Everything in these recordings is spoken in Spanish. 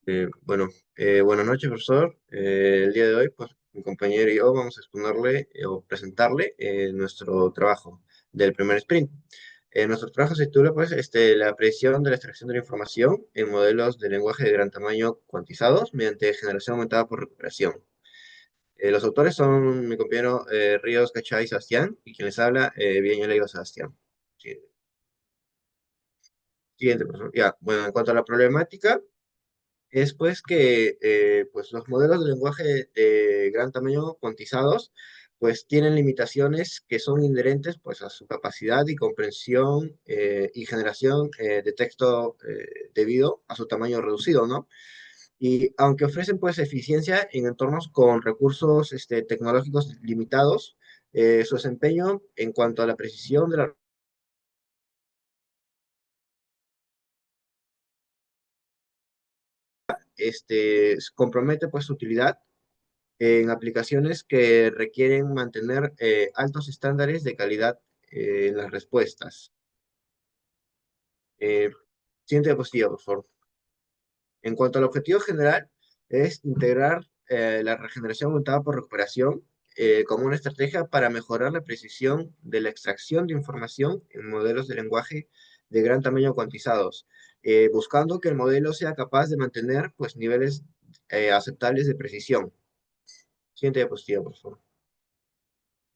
Buenas noches, profesor. El día de hoy, pues, mi compañero y yo vamos a exponerle o presentarle nuestro trabajo del primer sprint. Nuestro trabajo se titula, pues, la predicción de la extracción de la información en modelos de lenguaje de gran tamaño cuantizados mediante generación aumentada por recuperación. Los autores son mi compañero Ríos Cachai Sebastián y quien les habla, Bien Leiva Sebastián. Sí. Siguiente, profesor. Ya, bueno, en cuanto a la problemática, es pues que pues los modelos de lenguaje de gran tamaño cuantizados pues tienen limitaciones que son inherentes pues a su capacidad y comprensión y generación de texto debido a su tamaño reducido, ¿no? Y aunque ofrecen pues eficiencia en entornos con recursos tecnológicos limitados, su desempeño en cuanto a la precisión de la compromete pues su utilidad en aplicaciones que requieren mantener altos estándares de calidad en las respuestas. Eh, Siguiente diapositiva, por favor. En cuanto al objetivo general, es integrar la regeneración aumentada por recuperación como una estrategia para mejorar la precisión de la extracción de información en modelos de lenguaje de gran tamaño cuantizados, buscando que el modelo sea capaz de mantener pues, niveles aceptables de precisión. Siguiente diapositiva, por favor.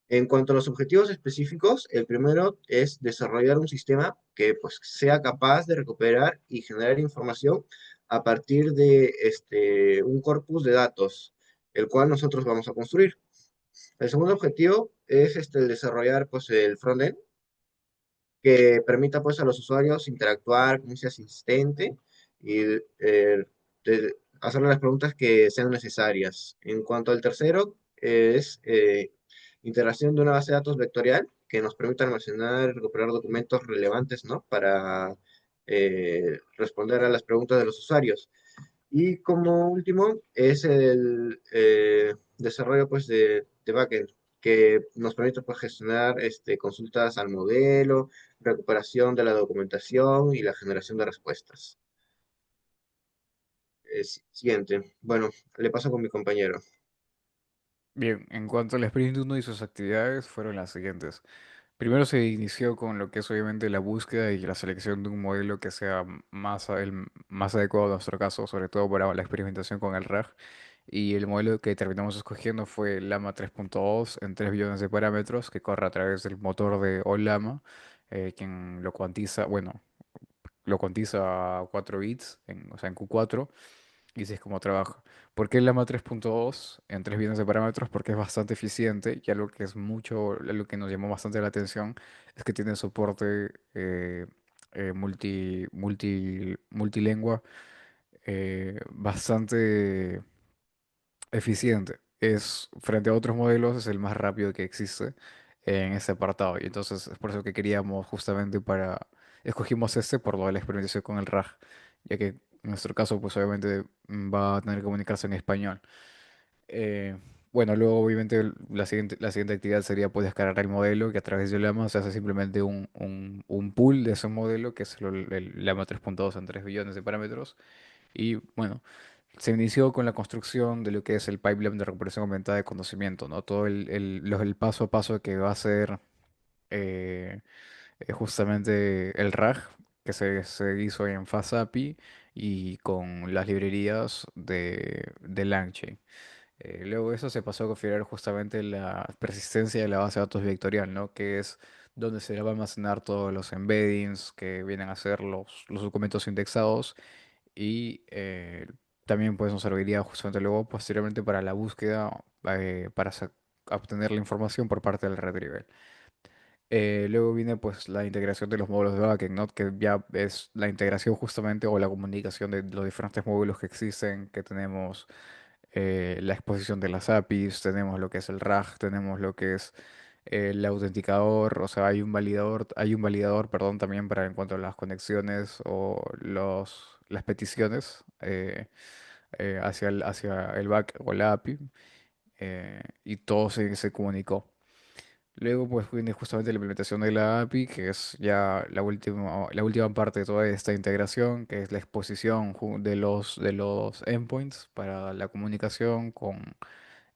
En cuanto a los objetivos específicos, el primero es desarrollar un sistema que pues, sea capaz de recuperar y generar información a partir de un corpus de datos, el cual nosotros vamos a construir. El segundo objetivo es el desarrollar pues, el frontend que permita pues, a los usuarios interactuar con ese asistente y hacerle las preguntas que sean necesarias. En cuanto al tercero, es integración de una base de datos vectorial que nos permita almacenar y recuperar documentos relevantes, ¿no? Para responder a las preguntas de los usuarios. Y como último es el desarrollo pues, de backend, que nos permite pues, gestionar consultas al modelo, recuperación de la documentación y la generación de respuestas. Siguiente. Bueno, le paso con mi compañero. Bien, en cuanto al Sprint 1 y sus actividades fueron las siguientes. Primero se inició con lo que es obviamente la búsqueda y la selección de un modelo que sea el más adecuado a nuestro caso, sobre todo para la experimentación con el RAG. Y el modelo que terminamos escogiendo fue Llama 3.2 en 3 billones de parámetros que corre a través del motor de OLLAMA, quien lo cuantiza, bueno, lo cuantiza a 4 bits, o sea, en Q4. Y así es como trabaja. ¿Por qué el Llama 3.2 en 3 billones de parámetros? Porque es bastante eficiente y algo que es mucho, algo que nos llamó bastante la atención es que tiene soporte multilingua bastante eficiente. Es, frente a otros modelos, es el más rápido que existe en ese apartado. Y entonces es por eso que queríamos justamente escogimos este por lo de la experimentación con el RAG, ya que en nuestro caso, pues obviamente va a tener que comunicarse en español. Eh, bueno, luego obviamente la siguiente actividad sería pues descargar el modelo que a través de Llama se hace simplemente un pool de ese modelo que es el Llama 3.2 en 3 billones de parámetros. Y bueno, se inició con la construcción de lo que es el pipeline de recuperación aumentada de conocimiento, ¿no? Todo el paso a paso que va a ser eh, justamente el RAG, que se hizo en FastAPI y con las librerías de LangChain. Luego de eso se pasó a configurar justamente la persistencia de la base de datos vectorial, ¿no? Que es donde se le va a almacenar todos los embeddings que vienen a ser los documentos indexados y también pues nos serviría justamente luego posteriormente para la búsqueda, obtener la información por parte del retriever. Luego viene pues la integración de los módulos de backend, ¿no? Que ya es la integración justamente o la comunicación de los diferentes módulos que existen, que tenemos la exposición de las APIs, tenemos lo que es el RAG, tenemos lo que es el autenticador, o sea, hay un validador, perdón, también para en cuanto a las conexiones o las peticiones hacia el back o la API, y todo se comunicó. Luego pues viene justamente la implementación de la API, que es ya la última parte de toda esta integración, que es la exposición de los endpoints para la comunicación con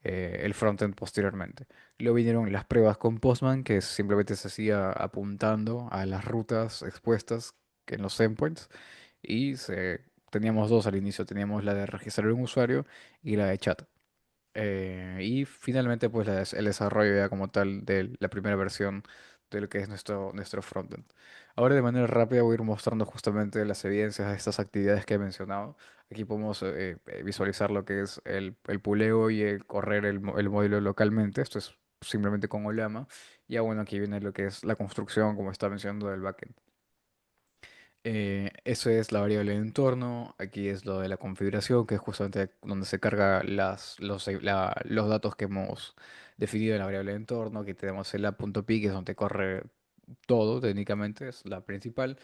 el frontend posteriormente. Luego vinieron las pruebas con Postman, que simplemente se hacía apuntando a las rutas expuestas en los endpoints. Teníamos dos al inicio, teníamos la de registrar un usuario y la de chat. Y finalmente, pues el desarrollo ya como tal de la primera versión de lo que es nuestro frontend. Ahora de manera rápida voy a ir mostrando justamente las evidencias de estas actividades que he mencionado. Aquí podemos visualizar lo que es el puleo y el correr el modelo localmente. Esto es simplemente con Olama. Ya bueno, aquí viene lo que es la construcción, como está mencionando, del backend. Eso es la variable de entorno. Aquí es lo de la configuración, que es justamente donde se carga los datos que hemos definido en la variable de entorno. Aquí tenemos el app.py, que es donde corre todo, técnicamente, es la principal,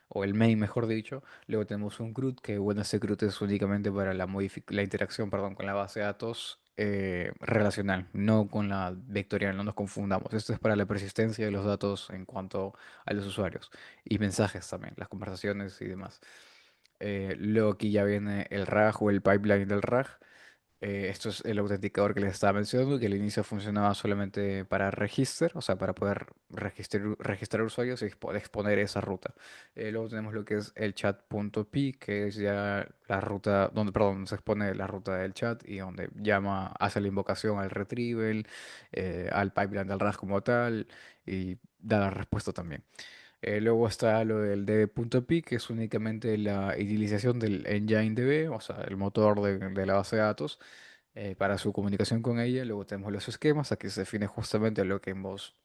o el main, mejor dicho. Luego tenemos un CRUD, que bueno, ese CRUD es únicamente para la interacción, perdón, con la base de datos relacional, no con la vectorial, no nos confundamos. Esto es para la persistencia de los datos en cuanto a los usuarios y mensajes también, las conversaciones y demás. Luego aquí ya viene el RAG o el pipeline del RAG. Esto es el autenticador que les estaba mencionando, que al inicio funcionaba solamente para register, o sea, para poder registrar usuarios y exponer esa ruta. Luego tenemos lo que es el chat.py, que es ya la ruta, donde, perdón, donde se expone la ruta del chat y donde hace la invocación al retrieval, al pipeline del RAS como tal y da la respuesta también. Luego está lo del db.py, que es únicamente la utilización del engine DB, o sea, el motor de la base de datos, para su comunicación con ella. Luego tenemos los esquemas, aquí se define justamente lo que hemos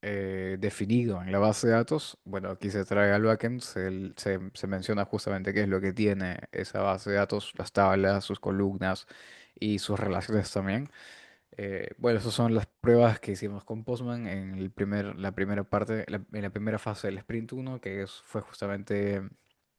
definido en la base de datos. Bueno, aquí se trae al backend, se menciona justamente qué es lo que tiene esa base de datos, las tablas, sus columnas y sus relaciones también. Bueno, esas son las pruebas que hicimos con Postman en la primera parte, en la primera fase del Sprint uno, fue justamente,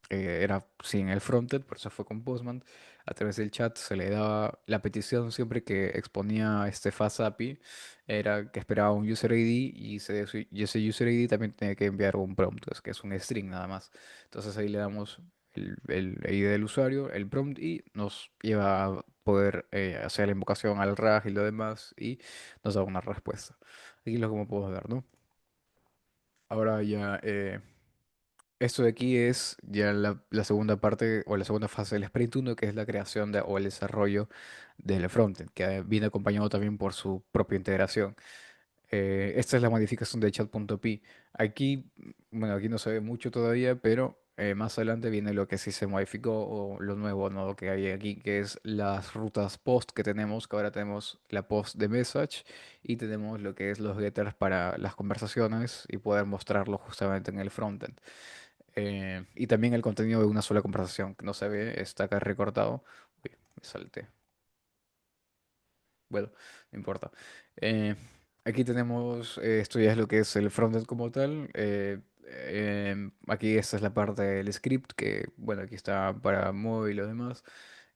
era sin el frontend, por eso fue con Postman. A través del chat se le daba la petición siempre que exponía este Fast API, era que esperaba un user ID y ese user ID también tenía que enviar un prompt, que es un string nada más. Entonces ahí le damos el ID del usuario, el prompt y nos lleva a poder hacer la invocación al RAG y lo demás y nos da una respuesta. Aquí es lo como podemos ver, ¿no? Ahora ya, esto de aquí es ya la segunda parte o la segunda fase del Sprint 1, que es la creación o el desarrollo del frontend, que viene acompañado también por su propia integración. Esta es la modificación de chat.py. Aquí, bueno, aquí no se ve mucho todavía, pero más adelante viene lo que sí se modificó o lo nuevo, ¿no? Que hay aquí, que es las rutas post que tenemos, que ahora tenemos la post de message y tenemos lo que es los getters para las conversaciones y poder mostrarlo justamente en el frontend. Y también el contenido de una sola conversación, que no se ve, está acá recortado. Uy, me salté. Bueno, no importa. Eh, Aquí tenemos, esto ya es lo que es el frontend como tal. Aquí esta es la parte del script que, bueno, aquí está para móvil y lo demás.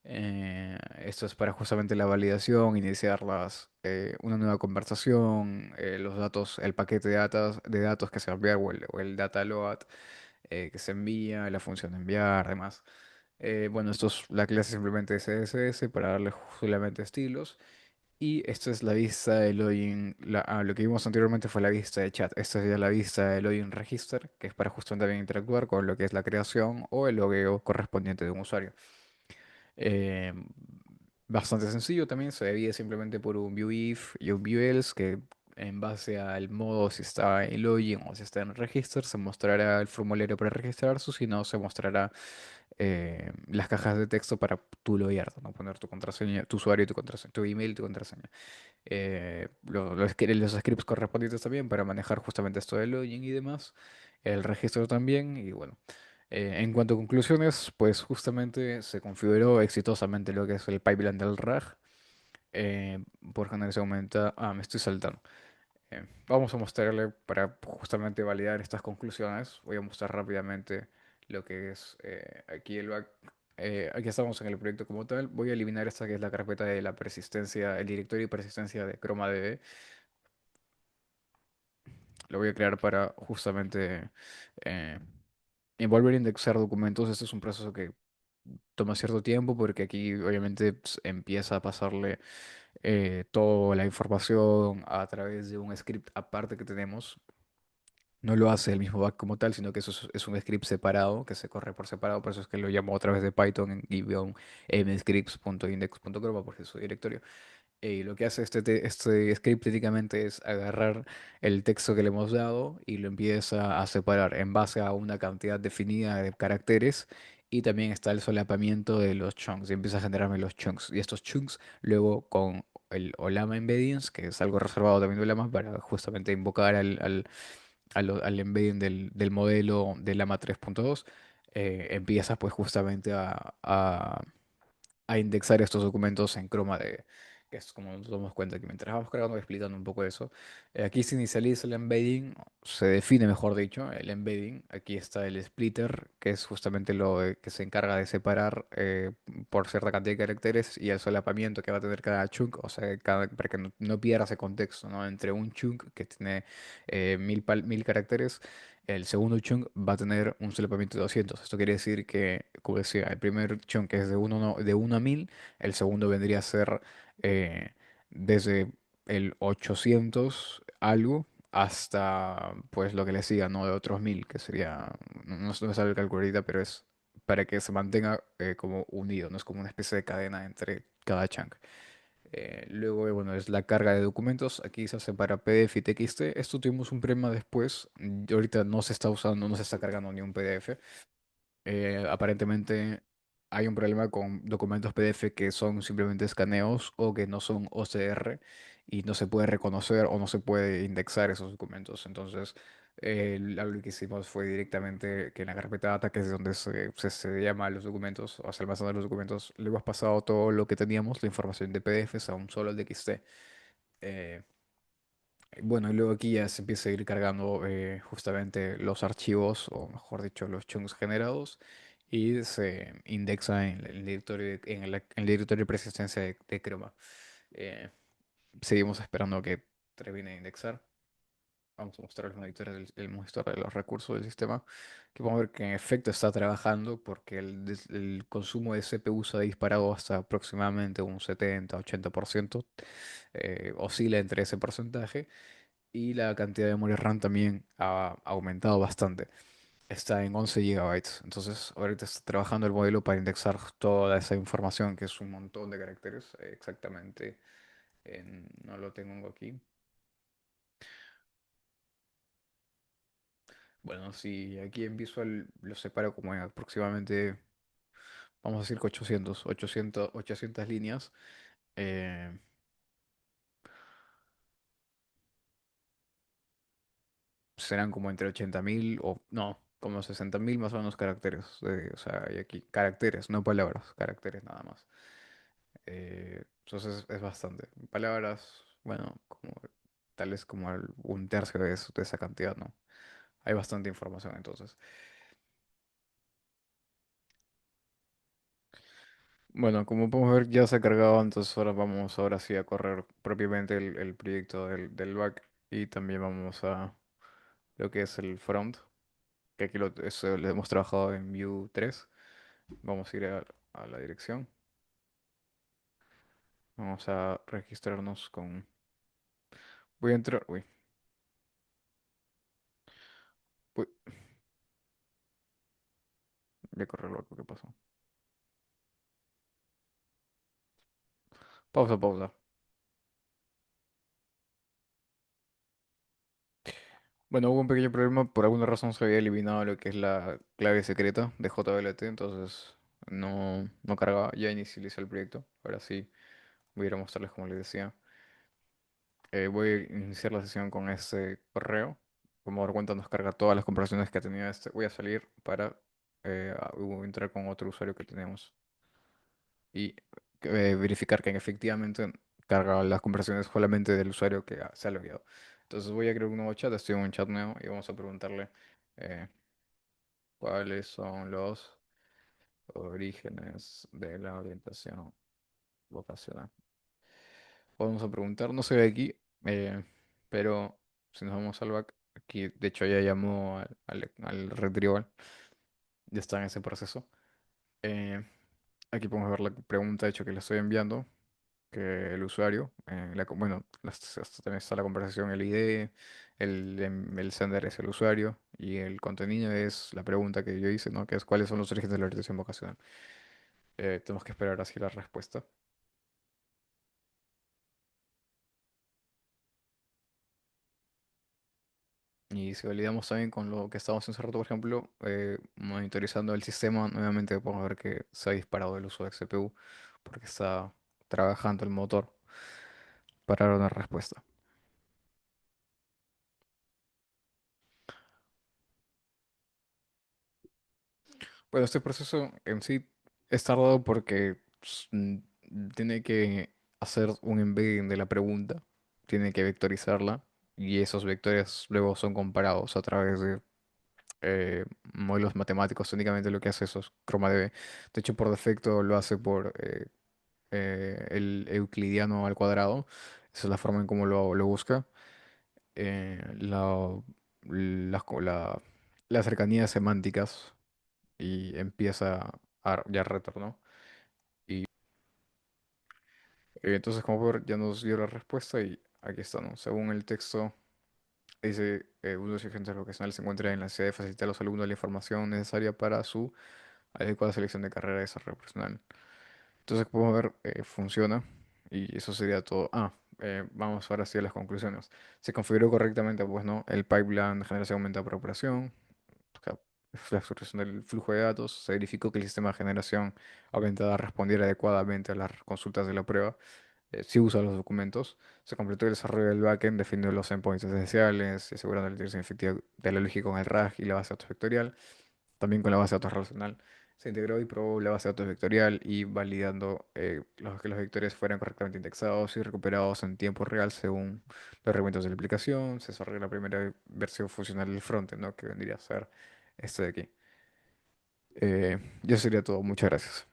Esto es para justamente la validación, iniciar una nueva conversación, los datos, el paquete de datos que se envía o el data load que se envía, la función de enviar, demás. Bueno, esto es la clase simplemente de CSS para darle solamente estilos. Y esta es la vista de login. Lo que vimos anteriormente fue la vista de chat. Esta es ya la vista de login register, que es para justamente también interactuar con lo que es la creación o el logueo correspondiente de un usuario. Eh, Bastante sencillo también, se divide simplemente por un view if y un view else, que en base al modo, si está en login o si está en register, se mostrará el formulario para registrarse, si no, se mostrará las cajas de texto para tú loguear, ¿no? Poner tu contraseña, tu usuario y tu contraseña, tu email y tu contraseña. Los scripts correspondientes también para manejar justamente esto del login y demás, el registro también, y bueno. En cuanto a conclusiones, pues justamente se configuró exitosamente lo que es el pipeline del RAG. Por generación aumenta. Ah, me estoy saltando. Vamos a mostrarle para justamente validar estas conclusiones. Voy a mostrar rápidamente lo que es aquí el back. Aquí estamos en el proyecto como tal. Voy a eliminar esta que es la carpeta de la persistencia, el directorio de persistencia de ChromaDB. lo voy a crear para justamente eh, volver a indexar documentos. Este es un proceso que toma cierto tiempo porque aquí obviamente empieza a pasarle toda la información a través de un script aparte que tenemos. No lo hace el mismo back como tal, sino que eso es un script separado que se corre por separado. Por eso es que lo llamo a través de Python en mscripts.index.grova porque es su directorio. Y lo que hace este script técnicamente es agarrar el texto que le hemos dado y lo empieza a separar en base a una cantidad definida de caracteres. Y también está el solapamiento de los chunks. Y empieza a generarme los chunks. Y estos chunks luego con el Olama Embeddings, que es algo reservado también de Olama para justamente invocar al embedding del modelo del Lama 3.2, empieza pues justamente a indexar estos documentos en Chroma de que es como nos damos cuenta que mientras vamos cargando y explicando un poco eso, aquí se inicializa el embedding, se define mejor dicho el embedding, aquí está el splitter, que es justamente que se encarga de separar por cierta cantidad de caracteres y el solapamiento que va a tener cada chunk, o sea, para que no pierda ese contexto, ¿no? Entre un chunk que tiene 1000 caracteres. El segundo chunk va a tener un solapamiento de 200. Esto quiere decir que, como decía, el primer chunk es de 1 a 1000, el segundo vendría a ser eh, desde el 800 algo hasta pues lo que le siga, ¿no? De otros 1000, que sería, no me sale el cálculo ahorita, pero es para que se mantenga como unido, no es como una especie de cadena entre cada chunk. Luego, bueno, es la carga de documentos. Aquí se hace para PDF y TXT. Esto tuvimos un problema después. Ahorita no se está usando, no se está cargando ni un PDF. Aparentemente hay un problema con documentos PDF que son simplemente escaneos o que no son OCR y no se puede reconocer o no se puede indexar esos documentos. Entonces, lo que hicimos fue directamente que en la carpeta data, que es donde se llama los documentos o se almacenan los documentos, le hemos pasado todo lo que teníamos, la información de PDFs a un solo DXT. Eh, bueno, y luego aquí ya se empieza a ir cargando justamente los archivos, o mejor dicho, los chunks generados, y se indexa en el directorio en el directorio de persistencia de Chroma. Eh, Seguimos esperando a que termine de indexar. Vamos a mostrar los monitores el monitor de los recursos del sistema, que vamos a ver que en efecto está trabajando porque el consumo de CPU se ha disparado hasta aproximadamente un 70-80%, oscila entre ese porcentaje y la cantidad de memoria RAM también ha aumentado bastante. Está en 11 gigabytes. Entonces, ahorita está trabajando el modelo para indexar toda esa información, que es un montón de caracteres. Exactamente, no lo tengo aquí. Bueno, si aquí en Visual lo separo como en aproximadamente, vamos a decir que 800 líneas. eh, Serán como entre 80.000 o no, como 60.000 más o menos caracteres. O sea, hay aquí caracteres, no palabras, caracteres nada más. Entonces es bastante. Palabras, bueno, como tal vez como un tercio de esa cantidad, ¿no? Hay bastante información entonces. Bueno, como podemos ver ya se ha cargado, entonces ahora vamos ahora sí a correr propiamente el proyecto del back y también vamos a lo que es el front, que aquí eso lo hemos trabajado en Vue 3. Vamos a ir a la dirección. Vamos a registrarnos con... Voy a entrar... Uy, uy, voy a correr loco, ¿qué pasó? Pausa, pausa. Bueno, hubo un pequeño problema, por alguna razón se había eliminado lo que es la clave secreta de JBLT, entonces no cargaba, ya inicialicé el proyecto. Ahora sí, voy a ir a mostrarles como les decía. Voy a iniciar la sesión con este correo. Como dar cuenta, nos carga todas las conversaciones que tenía este. Voy a salir para entrar con otro usuario que tenemos y verificar que efectivamente carga las conversaciones solamente del usuario que se ha logueado. Entonces voy a crear un nuevo chat, estoy en un chat nuevo y vamos a preguntarle eh, cuáles son los orígenes de la orientación vocacional. Vamos a preguntar, no se ve aquí, pero si nos vamos al back. Aquí, de hecho, ya llamó al retrieval, ya está en ese proceso. Eh, Aquí podemos ver la pregunta, de hecho, que le estoy enviando, que el usuario, bueno, hasta también está la conversación, el ID, el sender es el usuario y el contenido es la pregunta que yo hice, ¿no? Que es cuáles son los orígenes de la orientación vocacional. Tenemos que esperar así la respuesta. Y si validamos también con lo que estábamos haciendo hace rato, por ejemplo, monitorizando el sistema, nuevamente podemos ver que se ha disparado el uso de CPU porque está trabajando el motor para dar una respuesta. Bueno, este proceso en sí es tardado porque tiene que hacer un embedding de la pregunta, tiene que vectorizarla y esos vectores luego son comparados a través de modelos matemáticos. Únicamente lo que hace eso es ChromaDB. De hecho, por defecto lo hace por el euclidiano al cuadrado. Esa es la forma en cómo lo busca. Eh, la, las co- la- las cercanías semánticas y empieza ya retornó. Y entonces, como ver, ya nos dio la respuesta y aquí está, ¿no? Según el texto, dice, uno de los agentes vocacionales se encuentra en la necesidad de facilitar a los alumnos la información necesaria para su adecuada selección de carrera de desarrollo profesional. Entonces, como ver, funciona y eso sería todo. Vamos ahora sí a las conclusiones. Se configuró correctamente, pues, ¿no? El pipeline de generación aumentada por operación, ca- la extracción del flujo de datos, se verificó que el sistema de generación aumentada respondiera adecuadamente a las consultas de la prueba, si usa los documentos, se completó el desarrollo del backend definiendo los endpoints esenciales y asegurando la integración efectiva de la lógica con el RAG y la base de datos vectorial, también con la base de datos relacional. Se integró y probó la base de datos vectorial y validando que los vectores fueran correctamente indexados y recuperados en tiempo real según los requerimientos de la aplicación. Se desarrolló la primera versión funcional del frontend, ¿no? Que vendría a ser este de aquí. Y eso sería todo. Muchas gracias.